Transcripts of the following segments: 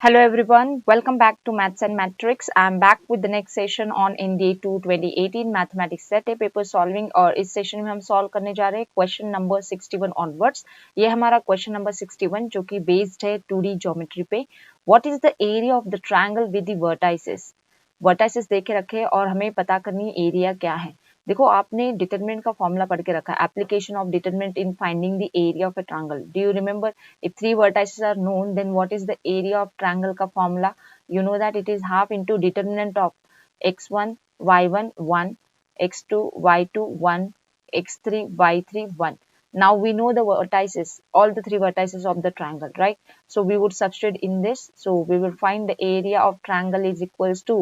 Hello everyone, welcome back to Maths and Matrix. I'm back with the next session on NDA 2 2018 Mathematics Set A Paper Solving और इस session में हम solve करने जा रहे हैं क्वेश्चन नंबर 61 ऑनवर्ड्स। ये हमारा क्वेश्चन नंबर 61 जो कि बेस्ड है 2D ज्योमेट्री पे। What is the area of the triangle with the vertices? Vertices देखे रखे और हमें पता करनी एरिया क्या है। देखो आपने डिटरमिनेंट का फॉर्मूला पढ़ के रखा है, application of determinant in finding the area of a triangle. Do you remember? If three vertices are known, then what is the area of triangle का formula? You know that it is half into determinant of x1, y1, 1, x2, y2, 1, x3, y3, 1. Now we know the vertices, all the three vertices of the triangle, right? So we would substitute in this. So we will find the area of triangle is equals to,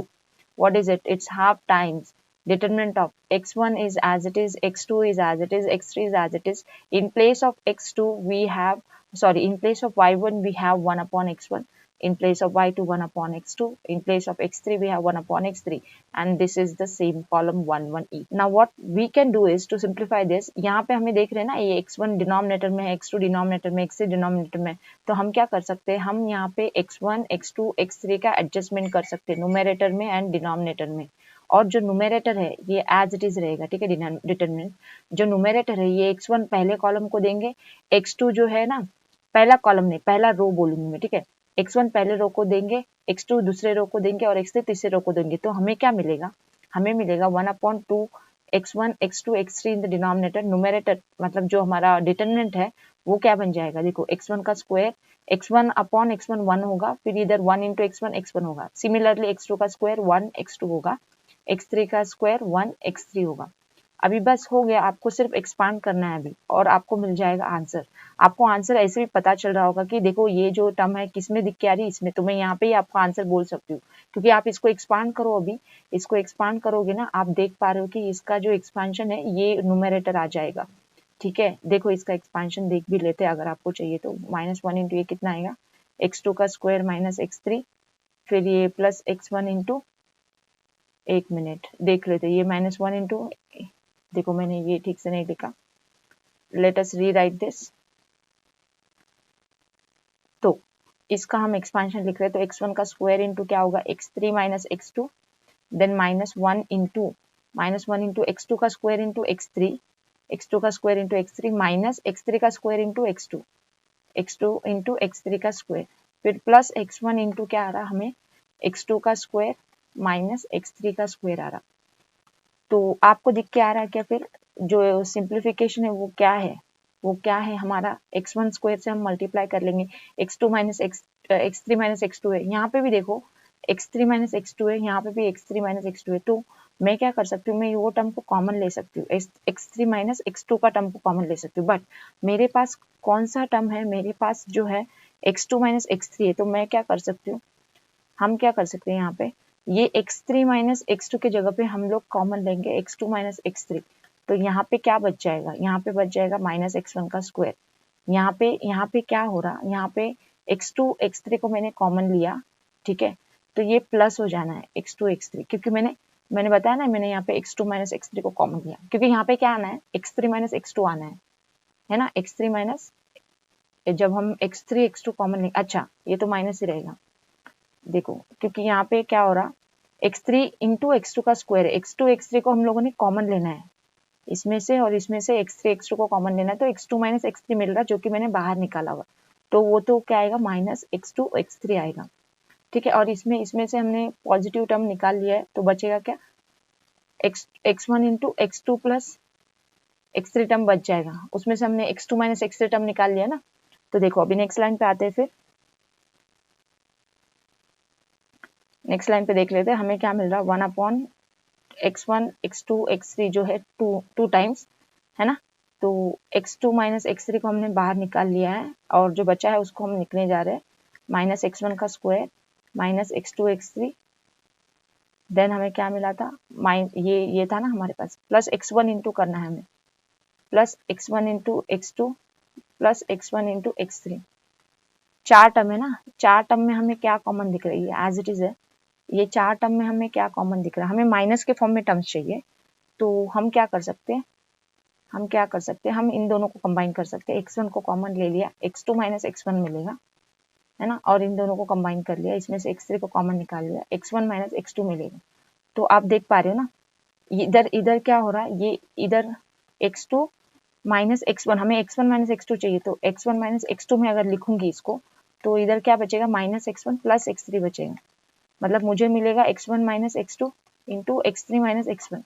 what is it? It's half times determinant of x1 is as it is, x2 is as it is, x3 is as it is. In place of x2 we have, in place of y1 we have 1 upon x1, in place of y2 1 upon x2, in place of x3 we have 1 upon x3, and this is the same column 1 1 each. Now what we can do is to simplify this. यहाँ पे हमें देख रहे हैं ना, ये x1 denominator में है, x2 डिनोमिनेटर में, x3 डिनोमिनेटर में, तो हम क्या कर सकते हैं, हम यहाँ पे x1 x2 x3 का एडजस्टमेंट कर सकते हैं न्यूमेरेटर में एंड डिनोमिनेटर में। और जो न्यूमेरेटर है ये एज इट इज रहेगा, ठीक है। डिटरमिनेंट जो न्यूमेरेटर है ये x1 पहले कॉलम को देंगे, x2 जो है ना पहला कॉलम नहीं पहला रो बोलूंगी मैं, ठीक है। x1 पहले रो को देंगे, x2 दूसरे रो को देंगे और x3 तीसरे रो को देंगे। तो हमें क्या मिलेगा, हमें मिलेगा 1/2 x1 x2 x3 in the denominator. Numerator मतलब जो हमारा डिटरमिनेंट है वो क्या बन जाएगा, देखो x1 का स्क्वायर, x1 अपॉन x1 1 होगा, फिर इधर 1 इंटू x1 x1 होगा। सिमिलरली x2 का स्क्वायर 1 x2 होगा, x3 का स्क्वायर 1 x3 होगा। अभी बस हो गया, आपको सिर्फ एक्सपांड करना है अभी और आपको मिल जाएगा आंसर। आपको आंसर ऐसे भी पता चल रहा होगा कि देखो ये जो टर्म है किसमें दिख के आ रही है, इसमें। तो मैं यहाँ पे ही आपको आंसर बोल सकती हूँ, क्योंकि आप इसको एक्सपांड करो। अभी इसको एक्सपांड करोगे ना, आप देख पा रहे हो कि इसका जो एक्सपांशन है ये न्यूमेरेटर आ जाएगा, ठीक है। देखो इसका एक्सपांशन देख भी लेते हैं अगर आपको चाहिए तो। -1 इंटू ये कितना आएगा, x2 का स्क्वायर माइनस x3, फिर ये प्लस x1 इंटू, एक मिनट देख लेते, ये -1 इंटू, देखो मैंने ये ठीक से नहीं लिखा, लेट अस रीराइट दिस। तो इसका हम एक्सपांशन लिख रहे हैं, तो x1 का स्क्वायर इंटू क्या होगा, x3 minus x2, then -1 into x2 का स्क्वायर इंटू x3, x2 का square into x3 minus x3 का square into x2, x2 into x3 का स्क्वायर, फिर प्लस x1 इंटू क्या आ रहा हमें, x2 का स्क्वायर माइनस x3 का स्क्वायर आ रहा। तो आपको दिख के आ रहा है क्या, फिर जो सिंप्लीफिकेशन है वो क्या है, वो क्या है हमारा, x1 स्क्वायर से हम मल्टीप्लाई कर लेंगे, x2 minus x3 minus x2 है, यहाँ पे भी देखो x3 माइनस x2 है, यहाँ पे भी x3 माइनस x2 है। तो मैं क्या कर सकती हूँ, मैं वो टर्म को कॉमन ले सकती हूँ, x3 माइनस x2 का टर्म को कॉमन ले सकती हूँ। बट मेरे पास कौन सा टर्म है, मेरे पास जो है x2 माइनस x3 है। तो मैं क्या कर सकती हूँ, हम क्या कर सकते हैं यहाँ पे, ये x3 माइनस x2 के जगह पे हम लोग कॉमन लेंगे x2 माइनस x3। तो यहाँ पे क्या बच जाएगा, यहाँ पे बच जाएगा माइनस x1 का स्क्वायर। यहाँ पे क्या हो रहा, यहाँ पे x2 x3 को मैंने कॉमन लिया, ठीक है। तो ये प्लस हो जाना है x2 x3, क्योंकि मैंने बताया ना, मैंने यहाँ पे x2 माइनस x3 को कॉमन लिया, क्योंकि यहाँ पे क्या आना है, x3 माइनस x2 आना है ना। x3 माइनस, जब हम x3 x2 कॉमन लेंगे, अच्छा ये तो माइनस ही रहेगा, देखो क्योंकि यहाँ पे क्या हो रहा, x3 इंटू x2 का स्क्वायर है, x2 x3 को हम लोगों ने कॉमन लेना है इसमें से, और इसमें से x3 x2 को कॉमन लेना है। तो x2 माइनस x3 मिल रहा, जो कि मैंने बाहर निकाला हुआ, तो वो तो क्या आएगा, माइनस x2 x3 आएगा, ठीक है। और इसमें से हमने पॉजिटिव टर्म निकाल लिया है, तो बचेगा क्या, x1 into x2 plus x3 term बच जाएगा, उसमें से हमने x2 माइनस x3 टर्म निकाल लिया ना। तो देखो अभी नेक्स्ट लाइन पे आते हैं, फिर नेक्स्ट लाइन पे देख लेते हैं हमें क्या मिल रहा, 1/x1 x2 x3 जो है टू टाइम्स है ना। तो x2 माइनस x3 को हमने बाहर निकाल लिया है, और जो बचा है उसको हम लिखने जा रहे हैं, माइनस x1 का square minus x2 x3, then हमें क्या मिला था, ये था ना हमारे पास, प्लस x1 इंटू करना है हमें, plus x1 into x2 plus x1 into x3। चार टर्म है ना, चार टर्म में हमें क्या कॉमन दिख रही है, एज इट इज है, ये चार टर्म में हमें क्या कॉमन दिख रहा है, हमें माइनस के फॉर्म में टर्म्स चाहिए। तो हम क्या कर सकते हैं, हम इन दोनों को कंबाइन कर सकते हैं, x1 को कॉमन ले लिया, x2 माइनस x1 मिलेगा, है ना, और इन दोनों को कंबाइन कर लिया, इसमें से x3 को कॉमन निकाल लिया, x1 माइनस x2 मिलेगा। तो आप देख पा रहे हो ना, इधर इधर क्या हो रहा है, ये इधर x2 माइनस x1, हमें x1 माइनस x2 चाहिए, तो x1 माइनस x2 में अगर लिखूंगी इसको, तो इधर क्या बचेगा, माइनस x1 प्लस x3 बचेगा, मतलब मुझे मिलेगा x1 minus x2 into x3 minus x1।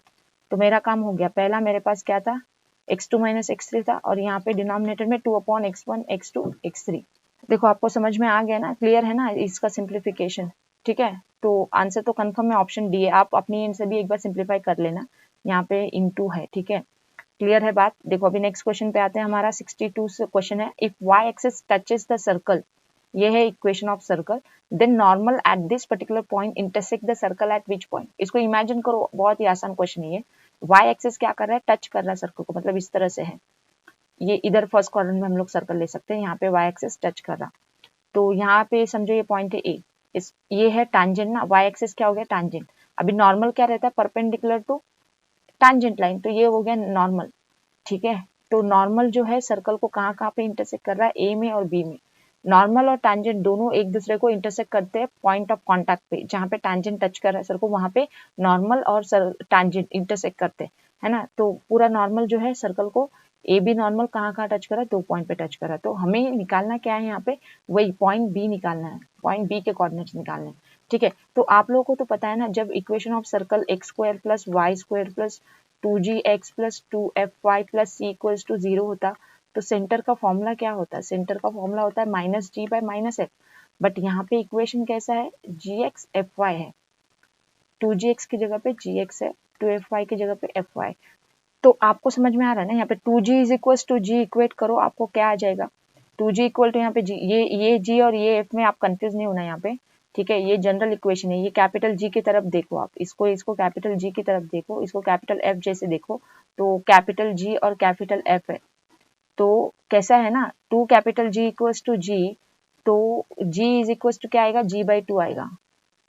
तो मेरा काम हो गया, पहला मेरे पास क्या था, x2 माइनस x3 था, और यहाँ पे डिनोमिनेटर में 2 अपॉन x1 x2 x3। देखो आपको समझ में आ गया ना, क्लियर है ना इसका सिंप्लीफिकेशन, ठीक है। तो आंसर तो कंफर्म है, ऑप्शन डी है, आप अपनी एंड से भी एक बार सिंप्लीफाई कर लेना, यहाँ पे इनटू है, ठीक है, क्लियर है बात। देखो अभी नेक्स्ट क्वेश्चन पे आते हैं, हमारा 62 से क्वेश्चन है, if y axis touches the circle, ये है equation of circle, then normal at this particular point intersect the circle at which point. इसको इमेजिन करो, बहुत ही आसान क्वेश्चन है ये। y एक्सिस क्या कर रहा है, टच कर रहा है सर्कल को, मतलब इस तरह से है, ये इधर फर्स्ट क्वाड्रेंट में हम लोग सर्कल ले सकते हैं, यहाँ पे y एक्सिस टच कर रहा, तो यहाँ पे समझो ये पॉइंट है ए, इस ये है टैंजेंट ना, y एक्सिस क्या हो गया, टैंजेंट। अभी नॉर्मल क्या रहता है, परपेंडिकुलर टू टैंजेंट लाइन, तो ये हो गया नॉर्मल, ठीक है। तो नॉर्मल जो है सर्कल को कहाँ कहाँ पे इंटरसेक्ट कर रहा है, ए में और बी में। नॉर्मल और टैंजेंट दोनों एक दूसरे को इंटरसेक्ट करते हैं पॉइंट ऑफ कांटेक्ट पे, जहाँ पे टैंजेंट टच कर रहा है सर को, वहां पे नॉर्मल और टैंजेंट इंटरसेक्ट करते हैं, है ना। तो पूरा नॉर्मल जो है सर्कल को, ए बी नॉर्मल कहाँ कहाँ टच करा, 2 पॉइंट पे टच करा, तो हमें निकालना क्या है यहाँ पे, वही पॉइंट बी निकालना है, पॉइंट बी के कोऑर्डिनेट्स निकालने हैं, ठीक है। तो आप लोगों को तो पता है ना, जब equation of circle x square plus y square plus 2gx plus 2fy plus c equals to 0 होता, तो सेंटर का फॉर्मूला क्या होता है, सेंटर का फॉर्मूला होता है minus g by minus f, but यहाँ पे इक्वेशन कैसा है, gx fy है, 2gx की जगह पे gx है, 2fy की जगह पे fy। तो आपको समझ में आ रहा है ना, यहाँ पे 2g is equal to g equate करो, आपको क्या आ जाएगा, 2g इक्वल टू यहाँ पे g, ये g और ये f में आप कंफ्यूज नहीं होना यहाँ पे, ठीक है। ये जनरल इक्वेशन है, ये कैपिटल जी की तरफ देखो आप, इसको कैपिटल जी की तरफ देखो, इसको कैपिटल एफ जैसे देखो, तो कैपिटल जी और कैपिटल एफ है, तो कैसा है ना, 2 कैपिटल जी इक्वल्स टू जी, तो जी इज इक्वल्स टू क्या आएगा, जी बाई 2 आएगा,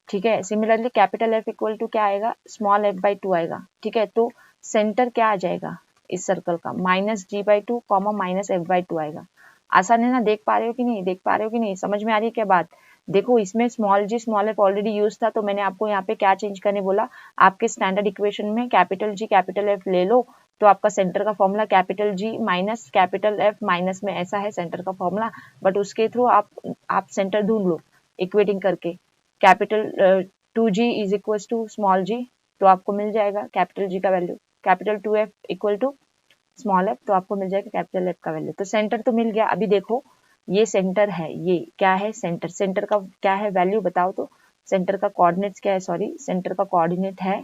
ठीक है। Similarly capital F equal to क्या आएगा, स्मॉल एफ बाई 2 आएगा, ठीक है। तो सेंटर क्या आ जाएगा इस सर्कल का, minus g by 2 comma minus f by 2 आएगा। आसान है ना, देख पा रहे हो कि नहीं, देख पा रहे हो कि नहीं, समझ में आ रही है क्या बात। देखो इसमें स्मॉल जी स्मॉल एफ ऑलरेडी यूज था, तो मैंने आपको यहाँ पे क्या चेंज करने बोला, आपके स्टैंडर्ड इक्वेशन में कैपिटल जी कैपिटल एफ ले लो, तो आपका सेंटर का formula capital G minus capital F minus में ऐसा है सेंटर का फॉर्मूला, बट उसके थ्रू आप सेंटर ढूंढ लो इक्वेटिंग करके, capital 2g is equal to small G, तो आपको मिल जाएगा कैपिटल जी का value, capital 2f equal to small F, तो आपको मिल जाएगा कैपिटल एफ का वैल्यू। तो सेंटर तो मिल गया। अभी देखो ये सेंटर है, ये क्या है, सेंटर, सेंटर का क्या है वैल्यू बताओ तो, सेंटर का कोऑर्डिनेट्स क्या है, सॉरी सेंटर का कोऑर्डिनेट है,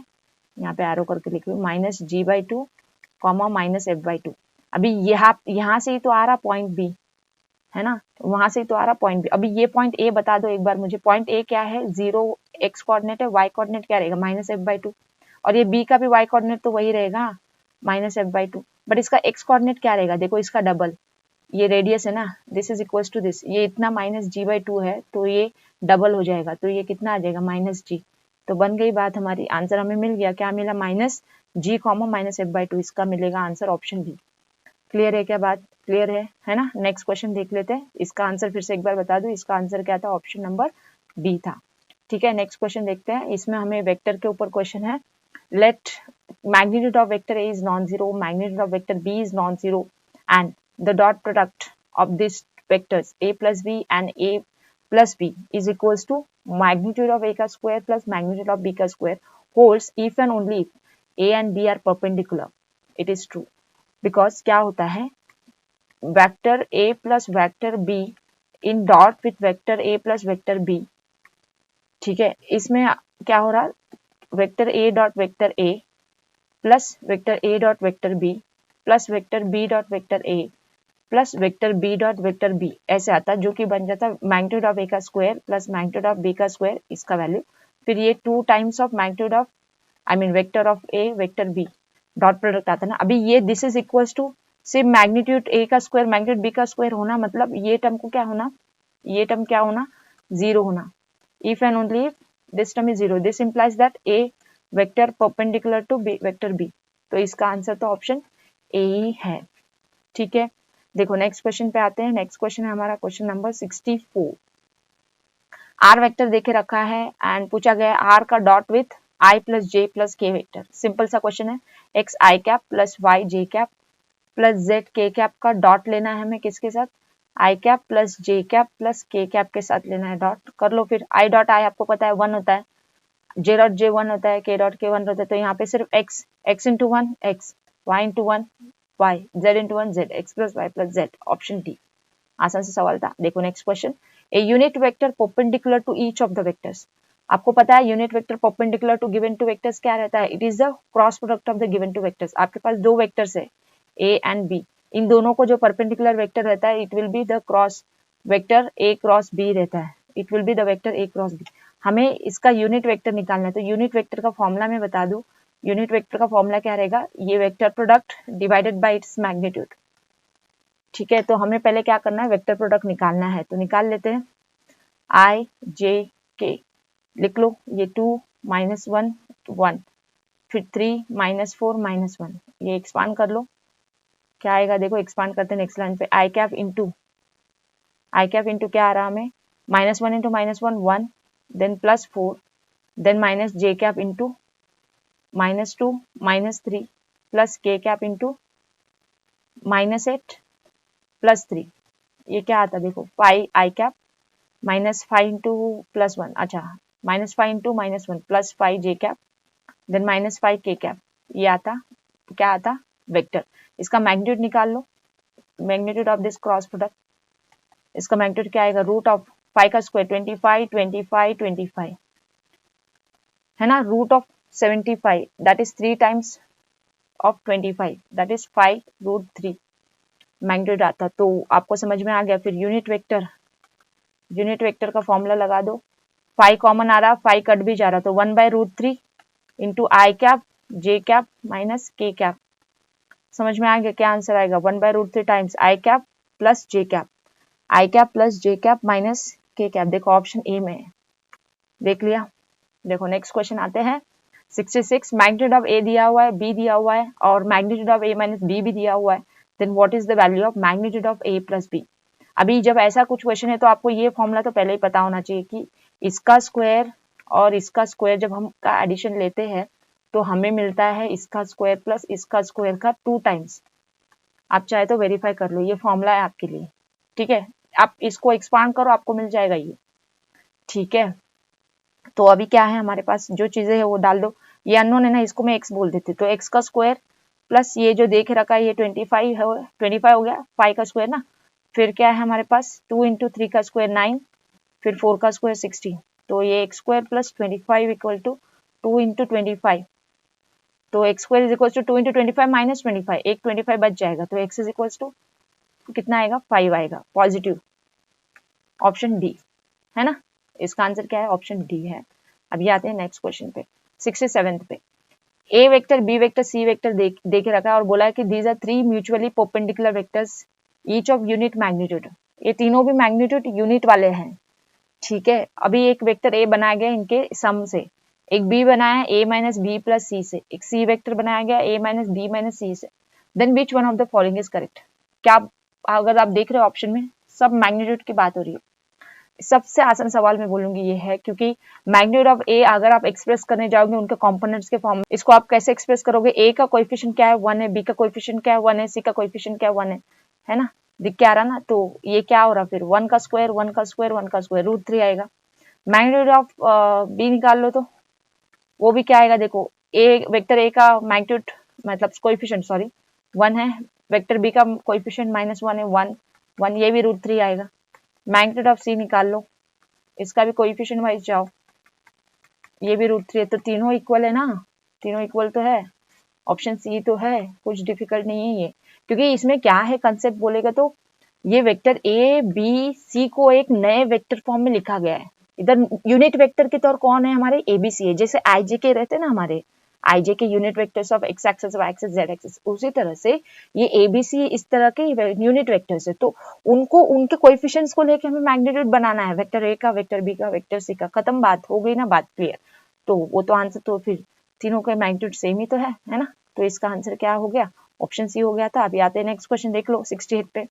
यहाँ पे एरो करके लिख रही हूँ, minus g by 2 comma minus f by 2। अभी यहाँ से ही तो आ रहा पॉइंट बी, है ना, वहां से तो आ रहा पॉइंट बी। अभी ये पॉइंट ए बता दो एक बार मुझे, पॉइंट ए क्या है, 0 एक्स कोऑर्डिनेट है, वाई कोऑर्डिनेट क्या रहेगा, माइनस एफ बाई 2, और ये बी का भी वाई कोऑर्डिनेट तो वही रहेगा माइनस एफ बाई 2, बट इसका एक्स कोऑर्डिनेट क्या रहेगा, देखो इसका डबल, ये रेडियस है ना, this is equal to this, ये इतना माइनस जी बाई 2 है, तो ये डबल हो जाएगा, तो ये कितना आ जाएगा, माइनस जी। तो बन गई बात हमारी, आंसर हमें मिल गया, क्या मिला, minus g comma minus f by 2, इसका मिलेगा आंसर ऑप्शन बी। क्लियर है क्या बात, क्लियर है ना। नेक्स्ट क्वेश्चन देख लेते हैं, इसका आंसर फिर से एक बार बता दूं, इसका आंसर क्या था, ऑप्शन नंबर बी था, ठीक है। नेक्स्ट क्वेश्चन देखते हैं, इसमें हमें वेक्टर के ऊपर क्वेश्चन है, late magnitude of vector A is non-zero, magnitude of vector B is non-zero, and the dot product of these vectors A plus B and A plus B is equals to magnitude of A का square plus magnitude of B का square holds if and only if A and B are perpendicular. It is true. Because क्या होता है, vector A plus vector B in dot with vector A plus vector B, ठीक है। इसमें क्या हो रहा है, vector A dot vector A plus vector A dot vector B plus vector B dot vector A plus vector B dot vector B, ऐसे आता है, जो कि बन जाता है मैग्नीट्यूड ऑफ A का square plus magnitude of B का स्क्वायर, इसका वैल्यू, फिर ये 2 times of magnitude of vector of A vector B, dot product आता है ना। अभी ये दिस इज इक्वल्स टू सिर्फ मैग्नीट्यूड A का स्क्वायर मैग्नीट्यूड B का स्क्वायर होना, मतलब ये टर्म को क्या होना, ये टर्म क्या होना, 0 होना, if and only if this term is 0, this implies that A vector perpendicular to B vector B, तो इसका आंसर तो ऑप्शन ए ही है, ठीक है। देखो नेक्स्ट क्वेश्चन पे आते हैं, नेक्स्ट क्वेश्चन है हमारा क्वेश्चन नंबर 64, आर वेक्टर देखे रखा है एंड पूछा गया आर का dot with I plus J plus के वेक्टर। सिंपल सा क्वेश्चन है, एक्स आई कैप प्लस वाई जे कैप प्लस जेड के कैप का डॉट लेना है हमें, किसके साथ, आई cap plus j cap plus K cap के साथ लेना है डॉट। कर लो फिर, आई डॉट आई आपको पता है 1 होता है, जे डॉट जे 1 होता है, के डॉट के 1 होता है, तो यहाँ पे सिर्फ x, x into 1 x, y into 1 y, z into 1 z, x plus y plus z, option D. आसान सा सवाल था। देखो next question, a unit vector perpendicular to each of the vectors. आपको पता है unit vector perpendicular to given two vectors क्या रहता है, it is the cross product of the given two vectors. आपके पास दो वेक्टर्स है ए एंड बी, इन दोनों को जो परपेंडिकुलर वेक्टर रहता है it will be the cross vector A cross b रहता है, it will be the vector A cross b. हमें इसका यूनिट वेक्टर निकालना है, तो यूनिट वेक्टर का फॉर्मूला मैं बता दूं, यूनिट वेक्टर का फॉर्मूला क्या रहेगा, ये vector product divided by its magnitude. ठीक है, तो हमें पहले क्या करना है, वेक्टर प्रोडक्ट निकालना है, तो निकाल लेते हैं। आई जे के लिख लो, ये 2 माइनस 1 1, फिर 3 माइनस 4 माइनस 1, ये एक्सपांड कर लो, क्या आएगा देखो, एक्सपांड करते हैं नेक्स्ट लाइन पे, आई कैप इंटू क्या आ रहा हमें, minus 1 into minus 1 1, then plus 4, then minus J cap into minus 2 minus 3 plus K cap into minus 8 plus 3, ये क्या आता है देखो, 5 I cap minus 5 into plus 1, अच्छा minus 5 into minus 1 plus 5 J cap, then minus 5 K cap, ये आता क्या आता, वेक्टर। इसका मैग्नीट्यूड निकाल लो, magnitude of this cross product, इसका मैग्नीट्यूड क्या आएगा, रूट ऑफ 5 का स्क्वायर 25 25 25 है ना, root of 75 that is 3 times of 25 that is 5 root 3 magnitude आता। तो आपको समझ में आ गया। फिर यूनिट वेक्टर का फॉर्मूला लगा दो, 5 कॉमन आ रहा, 5 कट भी जा रहा, तो 1 by root 3 into i cap j cap minus k cap. समझ में आ गया क्या आंसर आएगा, 1 by root 3 times i cap plus j cap, i cap plus j cap minus k cap. देखो ऑप्शन ए में है, देख लिया। देखो नेक्स्ट क्वेश्चन आते हैं 66, मैग्नीट्यूड ऑफ ए दिया हुआ है, बी दिया हुआ है और magnitude of a minus b भी दिया हुआ है, then what is the value of magnitude of a plus b. अभी जब ऐसा कुछ क्वेश्चन है तो आपको ये फॉर्मूला तो पहले ही पता होना चाहिए कि इसका स्क्वायर और इसका स्क्वायर जब हम का एडिशन लेते हैं तो हमें मिलता है इसका स्क्वायर प्लस इसका स्क्वायर का 2 टाइम्स। आप चाहे तो वेरीफाई कर लो, ये फॉर्मूला है आपके लिए, ठीक है। आप इसको एक्सपांड करो, आपको मिल जाएगा ये, ठीक है। तो अभी क्या है हमारे पास, जो चीजें है वो डाल दो, ये अननोन है ना, इसको मैं एक्स बोल देती, तो एक्स का स्क्वायर प्लस ये जो देख रखा है ये 25 है, 25 हो गया, 5 का स्क्वायर ना, फिर क्या है हमारे पास 2 इंटू 3 का स्क्वायर 9, फिर 4 का स्क्वायर 16, तो ये x square plus 25 equal to 2 into 25, तो x square is equal to 2 into 25 minus 25, एक 25 बच जाएगा, तो एक्स इज इक्वल टू कितना आएगा, 5 आएगा, पॉजिटिव, ऑप्शन डी है ना। इसका आंसर क्या है, ऑप्शन डी है। अभी आते हैं नेक्स्ट क्वेश्चन पे, 67 पे। A vector, b vector, c vector दे के रखा है और बोला है कि these are 3 mutually perpendicular vectors each of unit magnitude. ये तीनों भी मैग्नीट्यूड यूनिट वाले हैं, ठीक है। अभी एक वेक्टर ए बनाया गया इनके सम से, एक बी बनाया a minus b plus c से, एक सी वेक्टर बनाया गया a minus b minus c से, then which one of the following is correct. क्या अगर आप देख रहे हो ऑप्शन में सब मैग्नीट्यूड की बात हो रही है। सबसे आसान सवाल मैं बोलूंगी ये है, क्योंकि मैग्नीट्यूड ऑफ ए अगर आप एक्सप्रेस करने जाओगे उनके कंपोनेंट्स के फॉर्म में, इसको आप कैसे एक्सप्रेस करोगे, ए का कोएफिशिएंट क्या है 1 है, बी का कोएफिशिएंट क्या है 1 है, सी का कोएफिशिएंट क्या है 1 है ना, दिख क्या रहा ना। तो ये क्या हो रहा फिर 1 का स्क्वायर 1 का स्क्वायर 1 का स्क्वायर रूट 3 आएगा। मैग्नीट्यूड ऑफ बी निकाल लो तो वो भी क्या आएगा, देखो ए वेक्टर ए का मैग्नीट्यूड मतलब कोएफिशिएंट सॉरी 1 है, वेक्टर बी का कोएफिशिएंट -1 है 1 1, ये भी रूट 3 आएगा। मैग्नीट्यूड ऑफ सी निकाल लो, इसका भी कोएफिशिएंट वाइज जाओ, ये भी रूट 3 है, तो तीनों इक्वल है ना, तीनों इक्वल तो है, ऑप्शन सी तो है, कुछ डिफिकल्ट नहीं है ये। क्योंकि इसमें क्या है कंसेप्ट बोलेगा तो ये वेक्टर ए बी सी को एक नए वेक्टर फॉर्म में लिखा गया है। इधर यूनिट वेक्टर के तौर कौन है हमारे एबीसी है, जैसे आईजे के रहते हैं ना हमारे आईजे के unit vectors of x axis y axis z axis, उसी तरह से ये एबीसी इस तरह के यूनिट वेक्टर्स है। तो उनको उनके कोएफिशिएंट्स को लेके हमें मैग्नीट्यूड बनाना है, वेक्टर ए का, वेक्टर बी का, वेक्टर सी का, खत्म बात हो गई ना, बात क्लियर। तो वो तो आंसर तो फिर तीनों का मैग्नीट्यूड सेम ही तो है ना। तो इसका आंसर क्या हो गया, ऑप्शन सी हो गया था। अभी आते हैं नेक्स्ट क्वेश्चन, देख लो 68 पे।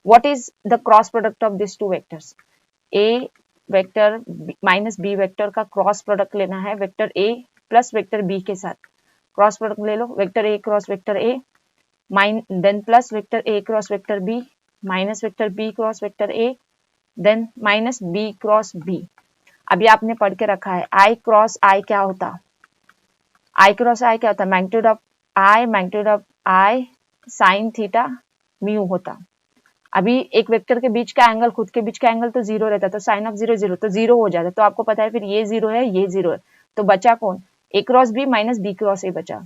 What is the cross product of this two vectors, A vector minus B vector का क्रॉस प्रोडक्ट लेना है vector A plus vector B के साथ। क्रॉस प्रोडक्ट ले लो, vector A cross vector A then plus vector A cross vector B minus vector B cross vector A then minus B cross B. अभी आपने पढ़ के रखा है आई क्रॉस आई क्या होता, आई क्रॉस आई क्या होता, magnitude of I sine theta mu होता। अभी एक वेक्टर के बीच का एंगल, खुद के बीच का एंगल तो जीरो रहता, तो साइन ऑफ जीरो जीरो, तो जीरो हो जाता। तो आपको पता है फिर ये जीरो है, ये जीरो है, तो बचा कौन, A cross B minus B cross A बचा,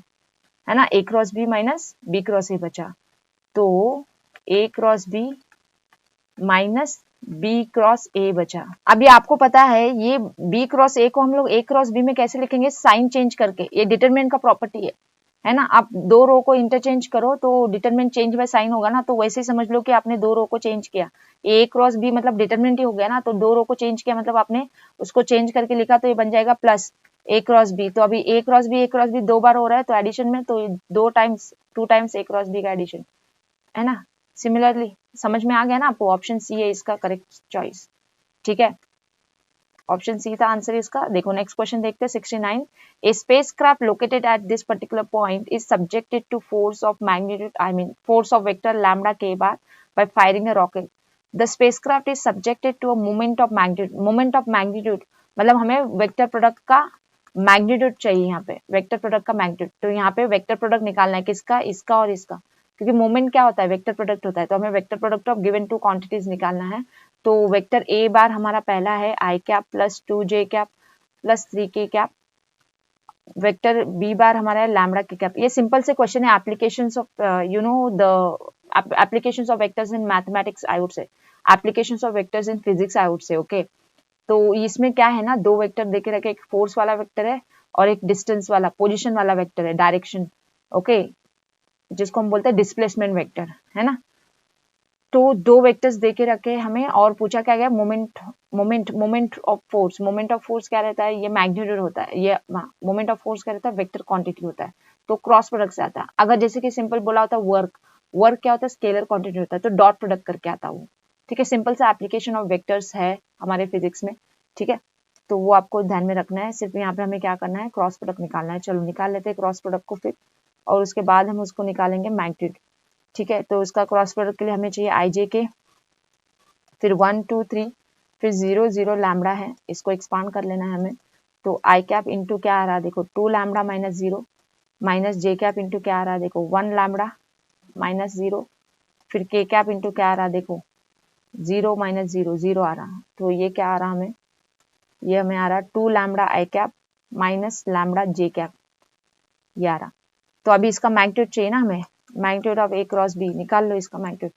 है ना, A cross B minus B cross A बचा। तो A cross B minus B cross A बचा। अभी आपको पता है ये बी क्रॉस ए को हम लोग ए क्रॉस बी में कैसे लिखेंगे, साइन चेंज करके, ये डिटरमिनेंट का प्रॉपर्टी है ना। आप दो रो को इंटरचेंज करो तो डिटरमिनेंट चेंज बाय साइन होगा ना, तो वैसे ही समझ लो कि आपने दो रो को चेंज किया, ए क्रॉस बी मतलब डिटरमिनेंट ही हो गया ना, तो दो रो को चेंज किया मतलब आपने उसको चेंज करके लिखा, तो ये बन जाएगा प्लस ए क्रॉस बी। तो अभी ए क्रॉस बी दो बार हो रहा है, तो एडिशन में तो दो टाइम्स टू टाइम्स ए क्रॉस बी का एडिशन, है ना। सिमिलरली समझ में आ गया ना आपको, ऑप्शन सी है इसका करेक्ट चॉइस, ठीक है, ऑप्शन सी था आंसर इसका। देखो नेक्स्ट क्वेश्चन देखते हैं 69। A spacecraft located at this particular point is subjected to force of magnitude force of vector lambda K bar by firing a rocket. The spacecraft is subjected to a moment of magnitude. Moment of magnitude मतलब हमें vector product का magnitude चाहिए, यहाँ पे vector product का magnitude, तो यहाँ पे वेक्टर प्रोडक्ट निकालना है, किसका, इसका और इसका, क्योंकि मोमेंट क्या होता है, वेक्टर प्रोडक्ट होता है, तो हमें vector product of given two quantities निकालना है। तो वेक्टर ए बार हमारा पहला है I cap plus 2j cap plus 3k cap, vector B bar हमारा है लैम्डा के कैप। ये सिंपल से क्वेश्चन है, applications of you know the applications of vectors in mathematics I would say, applications of vectors in physics I would say, okay. तो इसमें क्या है ना, दो वेक्टर देके रखे, एक फोर्स वाला वेक्टर है और एक डिस्टेंस वाला पोजिशन वाला वेक्टर है, डायरेक्शन, ओके, जिसको हम बोलते हैं डिस्प्लेसमेंट वेक्टर, है ना। तो दो वेक्टर्स देके रखे हमें और पूछा क्या गया, मोमेंट ऑफ फोर्स क्या रहता है, ये मैग्नीट्यूड होता है, ये मोमेंट ऑफ फोर्स क्या रहता है, वेक्टर क्वांटिटी होता है, तो क्रॉस प्रोडक्ट से आता है। अगर जैसे कि सिंपल बोला होता है वर्क क्या होता है, स्केलर क्वांटिटी होता है, तो डॉट प्रोडक्ट करके आता वो, ठीक है। सिंपल सा एप्लीकेशन ऑफ वेक्टर्स है हमारे फिजिक्स में, ठीक है, तो वो आपको ध्यान में रखना है। सिर्फ यहाँ पे हमें क्या करना है, क्रॉस प्रोडक्ट निकालना है। चलो निकाल लेते हैं क्रॉस प्रोडक्ट को फिर, और उसके बाद हम उसको निकालेंगे मैग्नीट्यूड, ठीक है। तो उसका क्रॉस प्रोडक्ट के लिए हमें चाहिए आई जे के, फिर 1 2 3 फिर 0 0 लैम्डा है, इसको एक्सपांड कर लेना है हमें। तो आई कैप इंटू क्या आ रहा है, देखो 2 lambda minus 0 minus J cap into क्या आ रहा है, देखो 1 लैम्डा माइनस 0, फिर के कैप इंटू क्या आ रहा है, देखो 0 माइनस 0 0 आ रहा है, तो ये क्या आ रहा है हमें, ये हमें आ रहा है 2 लैम्डा आई कैप माइनस लैम्डा जे कैप, ये आ रहा। तो अभी इसका मैग्नीट्यूड चाहिए ना हमें, magnitude of a cross b निकाल लो इसका मैग्नीट्यूड,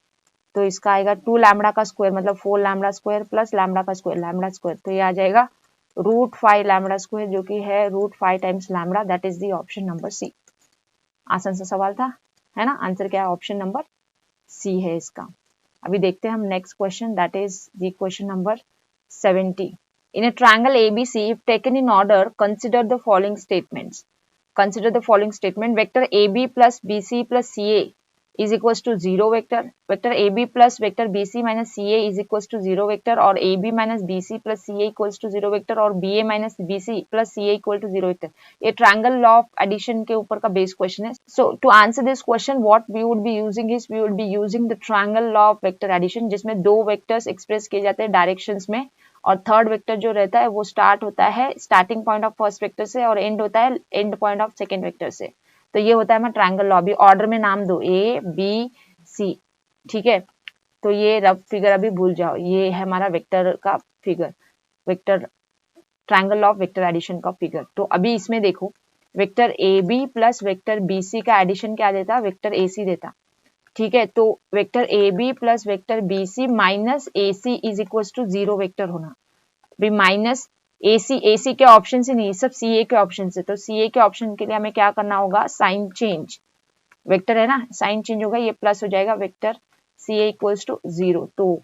तो इसका आएगा 2 लैम्डा का स्क्वायर मतलब 4 लैम्डा स्क्वायर प्लस लैम्डा का स्क्वायर लैम्डा स्क्वायर, तो ये आ जाएगा √5 लैम्डा स्क्वायर, जो कि है √5 times lambda, that is the option number C. आसान सा सवाल था, है ना, आंसर क्या है, ऑप्शन नंबर सी है इसका। अभी देखते हैं हम next question, that is the question number 70। In a triangle ABC if taken in order, consider the following statements. Consider the following statement. Vector AB plus BC plus CA is equals to 0 vector. Vector AB plus vector BC minus CA is equals to 0 vector, और AB minus BC plus CA equals to 0 vector, और BA minus BC plus CA equal to 0 vector. ये triangle law of addition के ऊपर का base question है। So to answer this question, what we would be using is, we would be using the triangle law of vector addition, जिसमें दो vectors express किए जाते हैं डायरेक्शंस में, और थर्ड वेक्टर जो रहता है वो स्टार्ट होता है starting point of first vector से और एंड होता है and point of second vector से। तो ये होता है हमारा ट्रायंगल लॉ। अभी ऑर्डर में नाम दो ए बी सी, ठीक है। तो ये रफ फिगर अभी भूल जाओ, ये है हमारा वेक्टर का figure, vector triangle law of vector addition का फिगर। तो अभी इसमें देखो vector A B plus vector B C का एडिशन क्या देता, वेक्टर ए सी देता, ठीक है। तो vector A B plus vector B C minus A C is equal to 0 vector होना। भी माइनस ए सी के ऑप्शन से नहीं, सब सी ए के ऑप्शन से, तो सी ए के ऑप्शन के लिए हमें क्या करना होगा, साइन चेंज, वेक्टर है ना, साइन चेंज होगा, ये प्लस हो जाएगा, vector C A equals to 0। तो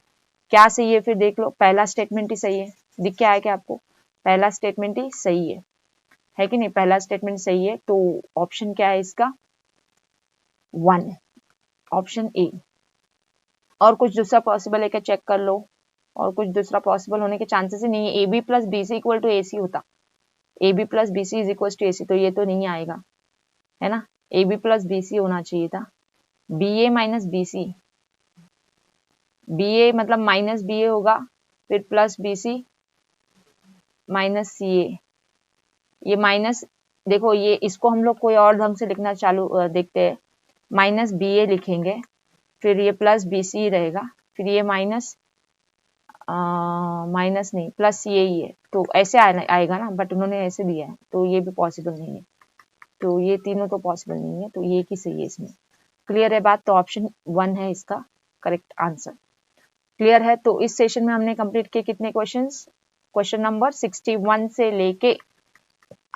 क्या सही है फिर देख लो, पहला स्टेटमेंट ही सही है, दिख क्या है क्या आपको, पहला स्टेटमेंट ही सही है कि नहीं, पहला स्टेटमेंट सही है। तो ऑप्शन क्या है इसका, 1, ऑप्शन ए। और कुछ दूसरा पॉसिबल है क्या, चेक कर लो, और कुछ दूसरा पॉसिबल होने के चांसेस ही नहीं है। A B plus B C equal to A C होता, A B plus B C is equal to A C, तो ये तो नहीं आएगा, है ना। A B plus B C होना चाहिए था, B A minus B C, B A मतलब माइनस बी ए होगा, फिर plus B C minus C A. ये माइनस, देखो ये इसको हम लोग कोई और ढंग से लिखना चालू देखते हैं। माइनस बी ए लिखेंगे, फिर ये प्लस बी सी रहेगा, फिर ये माइनस माइनस नहीं प्लस सी ए ही है, तो ऐसे आएगा ना, बट उन्होंने ऐसे दिया है तो ये भी पॉसिबल नहीं है, तो ये तीनों तो पॉसिबल नहीं है, तो ये की सही है इसमें। क्लियर है बात, तो ऑप्शन 1 है इसका करेक्ट आंसर। क्लियर है, तो इस सेशन में हमने कंप्लीट किए कितने क्वेश्चंस, क्वेश्चन नंबर 61 से लेके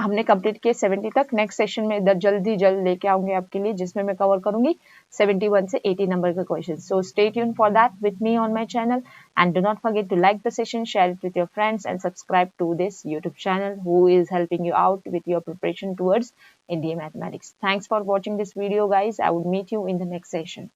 हमने कंप्लीट किए 70 तक। नेक्स्ट सेशन में इधर जल्द लेके आऊंगी आपके लिए, जिसमें मैं कवर करूंगी 71 से 80 नंबर का question. So stay tune for that with me on my channel and do not forget to like the session, share it with your friends and subscribe to this YouTube channel who is helping you out with your preparation towards Indian mathematics. Thanks for watching this video guys. I would meet you in the next session.